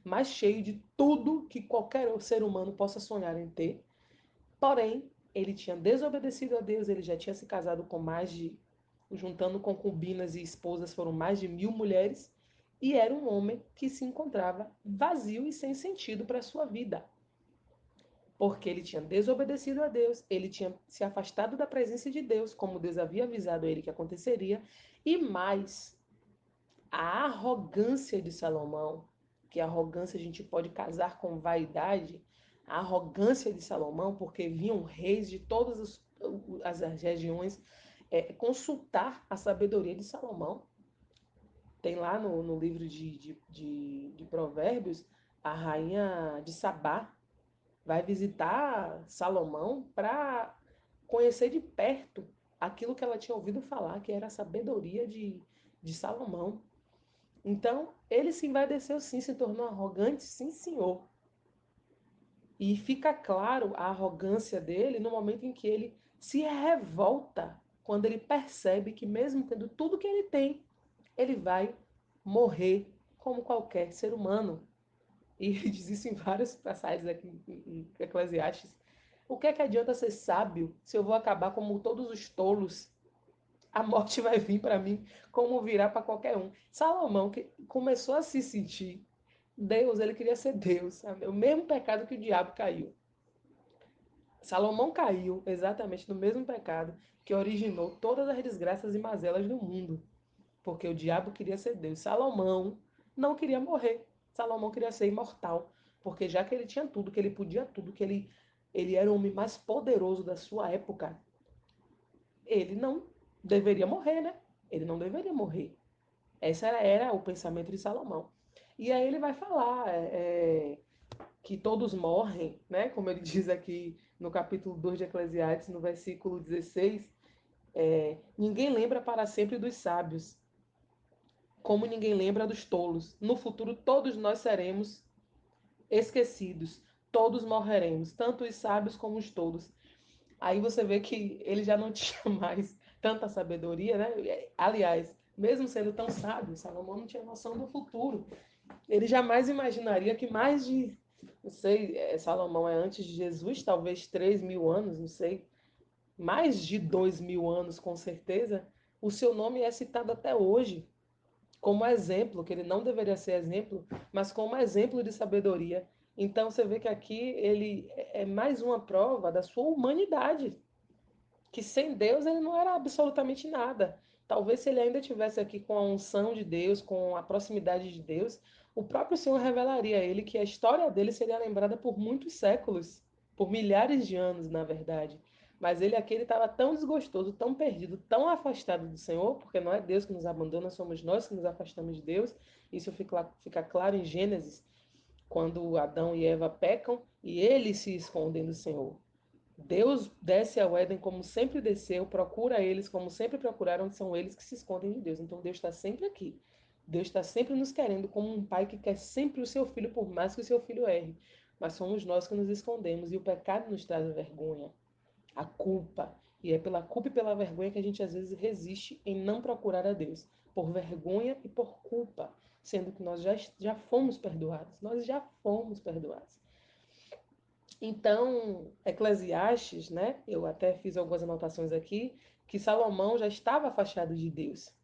mais cheio de tudo que qualquer ser humano possa sonhar em ter. Porém, ele tinha desobedecido a Deus, ele já tinha se casado com mais de, juntando concubinas e esposas, foram mais de 1.000 mulheres, e era um homem que se encontrava vazio e sem sentido para a sua vida. Porque ele tinha desobedecido a Deus, ele tinha se afastado da presença de Deus, como Deus havia avisado a ele que aconteceria, e mais, a arrogância de Salomão, que a arrogância a gente pode casar com vaidade, a arrogância de Salomão, porque vinham reis de todas as regiões consultar a sabedoria de Salomão. Tem lá no livro de Provérbios, a rainha de Sabá vai visitar Salomão para conhecer de perto aquilo que ela tinha ouvido falar, que era a sabedoria de Salomão. Então, ele se envaideceu sim, se tornou arrogante, sim, senhor. E fica claro a arrogância dele no momento em que ele se revolta, quando ele percebe que mesmo tendo tudo que ele tem, ele vai morrer como qualquer ser humano. E ele diz isso em várias passagens aqui em Eclesiastes. O que é que adianta ser sábio se eu vou acabar como todos os tolos? A morte vai vir para mim como virá para qualquer um. Salomão, que começou a se sentir Deus, ele queria ser Deus, sabe? O mesmo pecado que o diabo caiu. Salomão caiu exatamente no mesmo pecado que originou todas as desgraças e mazelas do mundo, porque o diabo queria ser Deus. Salomão não queria morrer. Salomão queria ser imortal, porque já que ele tinha tudo, que ele podia tudo, que ele era o homem mais poderoso da sua época, ele não deveria morrer, né? Ele não deveria morrer. Esse era o pensamento de Salomão. E aí ele vai falar que todos morrem, né? Como ele diz aqui no capítulo 2 de Eclesiastes, no versículo 16, ninguém lembra para sempre dos sábios, como ninguém lembra dos tolos. No futuro todos nós seremos esquecidos, todos morreremos, tanto os sábios como os tolos. Aí você vê que ele já não tinha mais tanta sabedoria, né? Aliás, mesmo sendo tão sábio, Salomão não tinha noção do futuro. Ele jamais imaginaria que mais de, não sei, Salomão é antes de Jesus, talvez 3.000 anos, não sei, mais de 2.000 anos com certeza, o seu nome é citado até hoje como exemplo, que ele não deveria ser exemplo, mas como exemplo de sabedoria. Então você vê que aqui ele é mais uma prova da sua humanidade, que sem Deus ele não era absolutamente nada. Talvez se ele ainda tivesse aqui com a unção de Deus, com a proximidade de Deus, o próprio Senhor revelaria a ele que a história dele seria lembrada por muitos séculos, por milhares de anos, na verdade. Mas ele aqui ele estava tão desgostoso, tão perdido, tão afastado do Senhor, porque não é Deus que nos abandona, somos nós que nos afastamos de Deus. Isso fica claro em Gênesis, quando Adão e Eva pecam e eles se escondem do Senhor. Deus desce ao Éden como sempre desceu, procura eles como sempre procuraram, são eles que se escondem de Deus. Então Deus está sempre aqui. Deus está sempre nos querendo, como um pai que quer sempre o seu filho, por mais que o seu filho erre. Mas somos nós que nos escondemos e o pecado nos traz a vergonha, a culpa. E é pela culpa e pela vergonha que a gente às vezes resiste em não procurar a Deus, por vergonha e por culpa, sendo que nós já fomos perdoados. Nós já fomos perdoados. Então, Eclesiastes, né? Eu até fiz algumas anotações aqui, que Salomão já estava afastado de Deus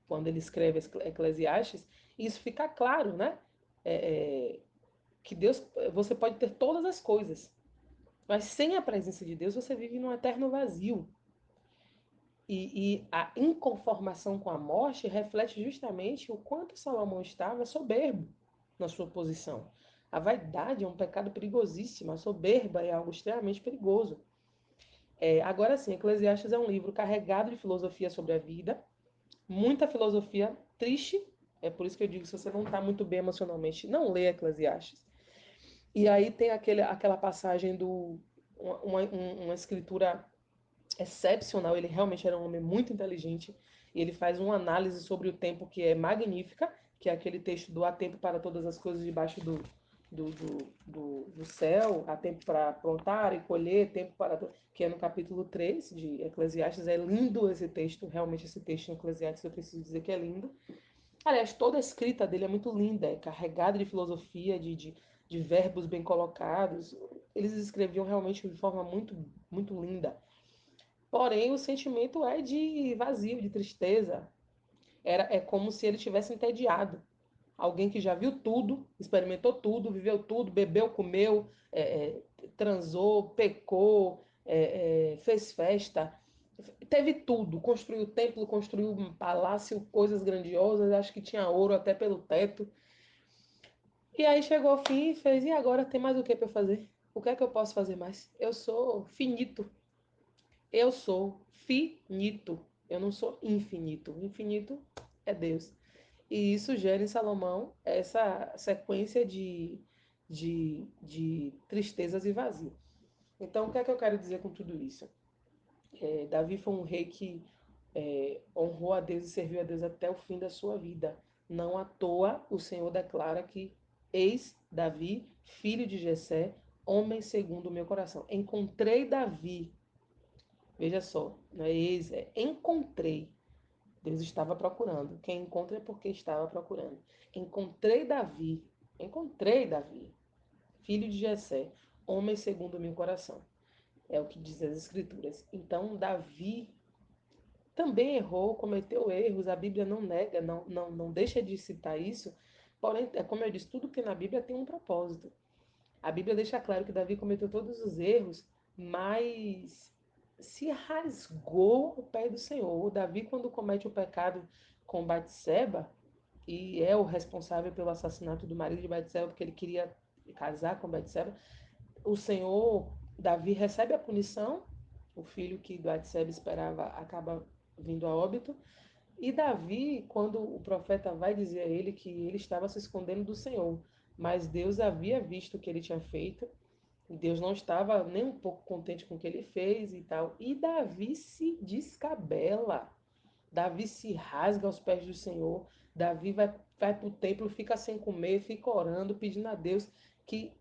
quando ele escreve Eclesiastes, e isso fica claro, né? É, que Deus, você pode ter todas as coisas, mas sem a presença de Deus você vive num eterno vazio. E a inconformação com a morte reflete justamente o quanto Salomão estava soberbo na sua posição. A vaidade é um pecado perigosíssimo, a soberba é algo extremamente perigoso. Agora sim, Eclesiastes é um livro carregado de filosofia sobre a vida, muita filosofia triste, é por isso que eu digo, se você não está muito bem emocionalmente, não lê Eclesiastes. E aí tem aquela passagem uma escritura excepcional, ele realmente era um homem muito inteligente, e ele faz uma análise sobre o tempo que é magnífica, que é aquele texto do há tempo para todas as coisas debaixo do céu, há tempo para plantar e colher, tempo para... que é no capítulo 3 de Eclesiastes. É lindo esse texto, realmente esse texto em Eclesiastes eu preciso dizer que é lindo. Aliás, toda a escrita dele é muito linda, é carregada de filosofia, de verbos bem colocados. Eles escreviam realmente de forma muito linda. Porém, o sentimento é de vazio, de tristeza. É como se ele tivesse entediado. Alguém que já viu tudo, experimentou tudo, viveu tudo, bebeu, comeu, transou, pecou, fez festa, teve tudo, construiu templo, construiu um palácio, coisas grandiosas, acho que tinha ouro até pelo teto. E aí chegou ao fim e fez, e agora tem mais o que para eu fazer? O que é que eu posso fazer mais? Eu sou finito. Eu sou finito. Eu não sou infinito. O infinito é Deus. E isso gera em Salomão essa sequência de tristezas e vazio. Então, o que é que eu quero dizer com tudo isso? Davi foi um rei que honrou a Deus e serviu a Deus até o fim da sua vida. Não à toa o Senhor declara que eis Davi, filho de Jessé, homem segundo o meu coração. Encontrei Davi. Veja só, não é eis, é encontrei. Deus estava procurando. Quem encontra é porque estava procurando. Encontrei Davi, filho de Jessé, homem segundo o meu coração. É o que diz as Escrituras. Então, Davi também errou, cometeu erros, a Bíblia não nega, não deixa de citar isso. Porém, é como eu disse, tudo que na Bíblia tem um propósito. A Bíblia deixa claro que Davi cometeu todos os erros, mas se rasgou o pé do Senhor. O Davi, quando comete o pecado com Batseba, e é o responsável pelo assassinato do marido de Batseba, porque ele queria casar com Batseba, o Senhor, Davi recebe a punição, o filho que Batseba esperava acaba vindo a óbito, e Davi, quando o profeta vai dizer a ele que ele estava se escondendo do Senhor, mas Deus havia visto o que ele tinha feito, e Deus não estava nem um pouco contente com o que ele fez e tal. E Davi se descabela. Davi se rasga aos pés do Senhor. Davi vai para o templo, fica sem comer, fica orando, pedindo a Deus que.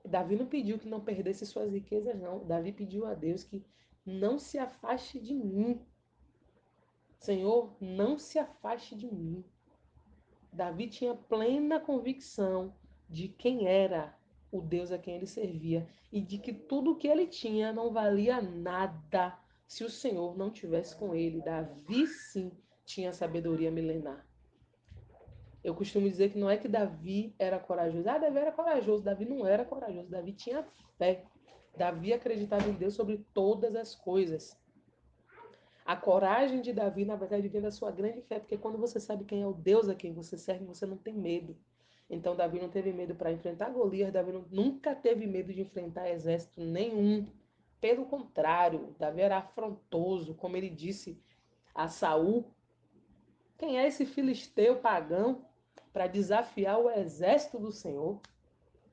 Davi não pediu que não perdesse suas riquezas, não. Davi pediu a Deus que não se afaste de mim. Senhor, não se afaste de mim. Davi tinha plena convicção de quem era o Deus a quem ele servia e de que tudo o que ele tinha não valia nada se o Senhor não tivesse com ele. Davi sim tinha sabedoria milenar. Eu costumo dizer que não é que Davi era corajoso. Ah, Davi era corajoso. Davi não era corajoso. Davi tinha fé. Davi acreditava em Deus sobre todas as coisas. A coragem de Davi, na verdade, vem da sua grande fé, porque quando você sabe quem é o Deus a quem você serve, você não tem medo. Então, Davi não teve medo para enfrentar Golias, Davi nunca teve medo de enfrentar exército nenhum. Pelo contrário, Davi era afrontoso, como ele disse a Saul: quem é esse filisteu pagão para desafiar o exército do Senhor?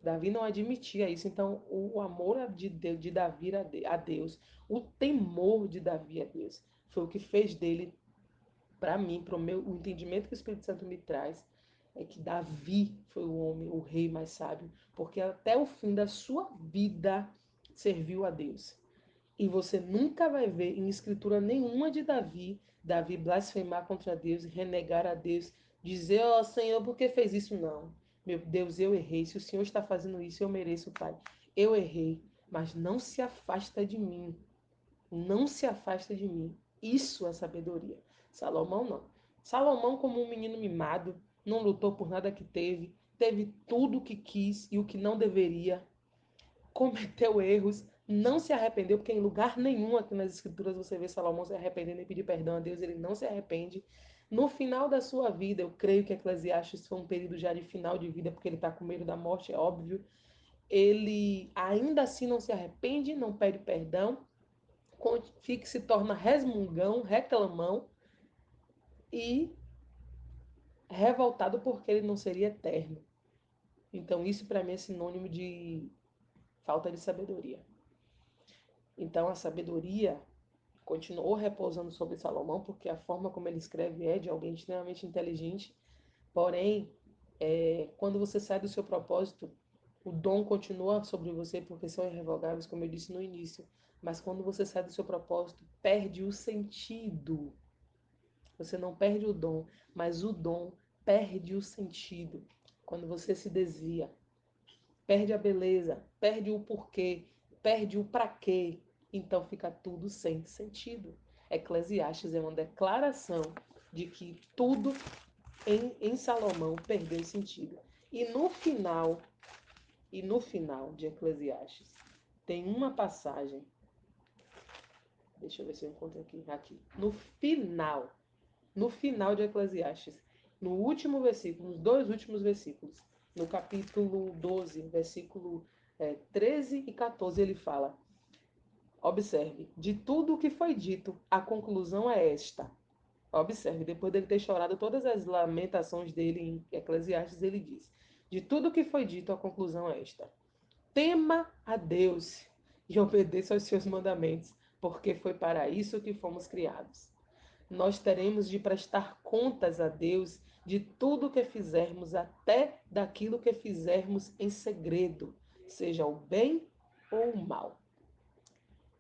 Davi não admitia isso. Então, o amor de Davi a Deus, o temor de Davi a Deus, foi o que fez dele, para mim, para o entendimento que o Espírito Santo me traz, é que Davi foi o homem, o rei mais sábio, porque até o fim da sua vida serviu a Deus. E você nunca vai ver em escritura nenhuma de Davi blasfemar contra Deus, renegar a Deus, dizer, ó Senhor, por que fez isso? Não. Meu Deus, eu errei. Se o Senhor está fazendo isso, eu mereço, Pai. Eu errei, mas não se afasta de mim. Não se afasta de mim. Isso é sabedoria. Salomão não. Salomão, como um menino mimado, não lutou por nada que teve, teve tudo o que quis e o que não deveria, cometeu erros, não se arrependeu, porque em lugar nenhum aqui nas escrituras você vê Salomão se arrependendo e pedir perdão a Deus, ele não se arrepende. No final da sua vida, eu creio que Eclesiastes foi um período já de final de vida, porque ele está com medo da morte, é óbvio. Ele ainda assim não se arrepende, não pede perdão, fica, se torna resmungão, reclamão e revoltado porque ele não seria eterno. Então, isso para mim é sinônimo de falta de sabedoria. Então, a sabedoria continuou repousando sobre Salomão, porque a forma como ele escreve é de alguém extremamente inteligente. Porém, quando você sai do seu propósito, o dom continua sobre você, porque são irrevogáveis, como eu disse no início. Mas quando você sai do seu propósito, perde o sentido. Você não perde o dom, mas o dom perde o sentido, quando você se desvia, perde a beleza, perde o porquê, perde o para quê, então fica tudo sem sentido. Eclesiastes é uma declaração de que tudo em Salomão perdeu sentido. E no final de Eclesiastes, tem uma passagem, deixa eu ver se eu encontro aqui. No final de Eclesiastes, no último versículo, nos dois últimos versículos, no capítulo 12, versículo 13 e 14, ele fala: observe, de tudo o que foi dito, a conclusão é esta. Observe, depois dele ter chorado todas as lamentações dele em Eclesiastes, ele diz: de tudo o que foi dito, a conclusão é esta: tema a Deus e obedeça aos seus mandamentos, porque foi para isso que fomos criados. Nós teremos de prestar contas a Deus de tudo o que fizermos, até daquilo que fizermos em segredo, seja o bem ou o mal.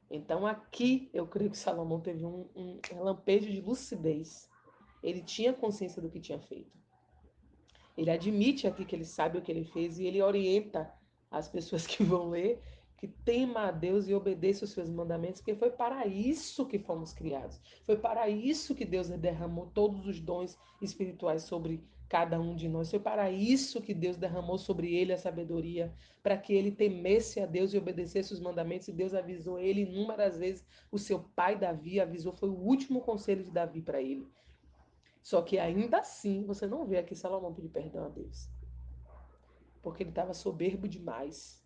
Então aqui eu creio que Salomão teve um lampejo de lucidez. Ele tinha consciência do que tinha feito. Ele admite aqui que ele sabe o que ele fez e ele orienta as pessoas que vão ler que tema a Deus e obedeça os seus mandamentos, porque foi para isso que fomos criados. Foi para isso que Deus derramou todos os dons espirituais sobre cada um de nós. Foi para isso que Deus derramou sobre ele a sabedoria, para que ele temesse a Deus e obedecesse os mandamentos. E Deus avisou ele inúmeras vezes. O seu pai Davi avisou, foi o último conselho de Davi para ele. Só que ainda assim, você não vê aqui Salomão pedir perdão a Deus. Porque ele estava soberbo demais.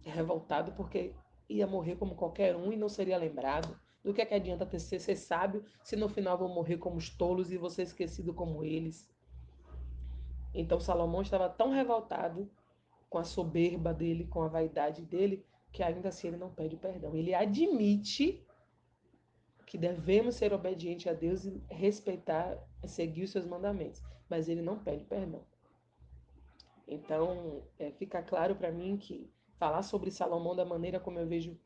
Revoltado porque ia morrer como qualquer um e não seria lembrado. Do que adianta ser sábio se no final vão morrer como os tolos e você esquecido como eles? Então Salomão estava tão revoltado com a soberba dele, com a vaidade dele, que ainda assim ele não pede perdão. Ele admite que devemos ser obedientes a Deus e respeitar, seguir os seus mandamentos, mas ele não pede perdão. Então, fica claro para mim que falar sobre Salomão da maneira como eu vejo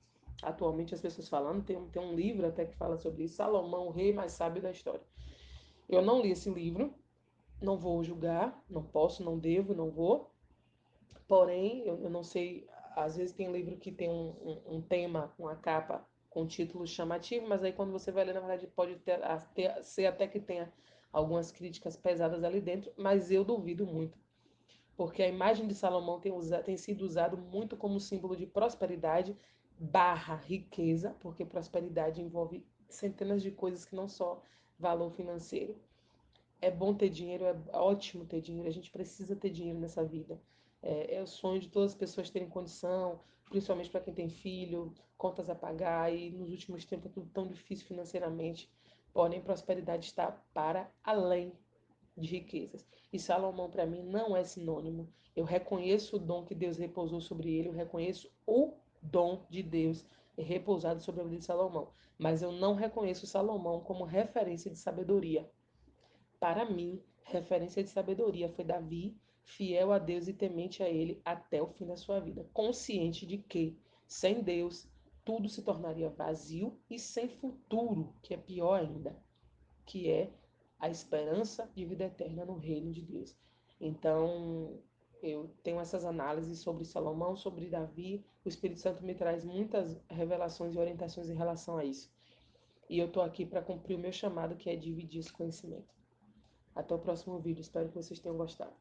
atualmente as pessoas falando, tem um livro até que fala sobre isso, Salomão, o rei mais sábio da história. Eu não li esse livro, não vou julgar, não posso, não devo, não vou. Porém, eu não sei, às vezes tem livro que tem um tema, uma capa com título chamativo, mas aí quando você vai ler, na verdade, pode ser até que tenha algumas críticas pesadas ali dentro, mas eu duvido muito, porque a imagem de Salomão tem sido usado muito como símbolo de prosperidade barra riqueza, porque prosperidade envolve centenas de coisas que não só valor financeiro. É bom ter dinheiro, é ótimo ter dinheiro, a gente precisa ter dinheiro nessa vida. É o sonho de todas as pessoas terem condição, principalmente para quem tem filho, contas a pagar, e nos últimos tempos é tudo tão difícil financeiramente. Porém, prosperidade está para além de riquezas. E Salomão, para mim, não é sinônimo. Eu reconheço o dom que Deus repousou sobre ele, eu reconheço o dom de Deus repousado sobre a vida de Salomão. Mas eu não reconheço Salomão como referência de sabedoria. Para mim, referência de sabedoria foi Davi, fiel a Deus e temente a ele até o fim da sua vida, consciente de que, sem Deus, tudo se tornaria vazio e sem futuro, que é pior ainda, que é a esperança de vida eterna no reino de Deus. Então, eu tenho essas análises sobre Salomão, sobre Davi. O Espírito Santo me traz muitas revelações e orientações em relação a isso. E eu estou aqui para cumprir o meu chamado, que é dividir esse conhecimento. Até o próximo vídeo. Espero que vocês tenham gostado.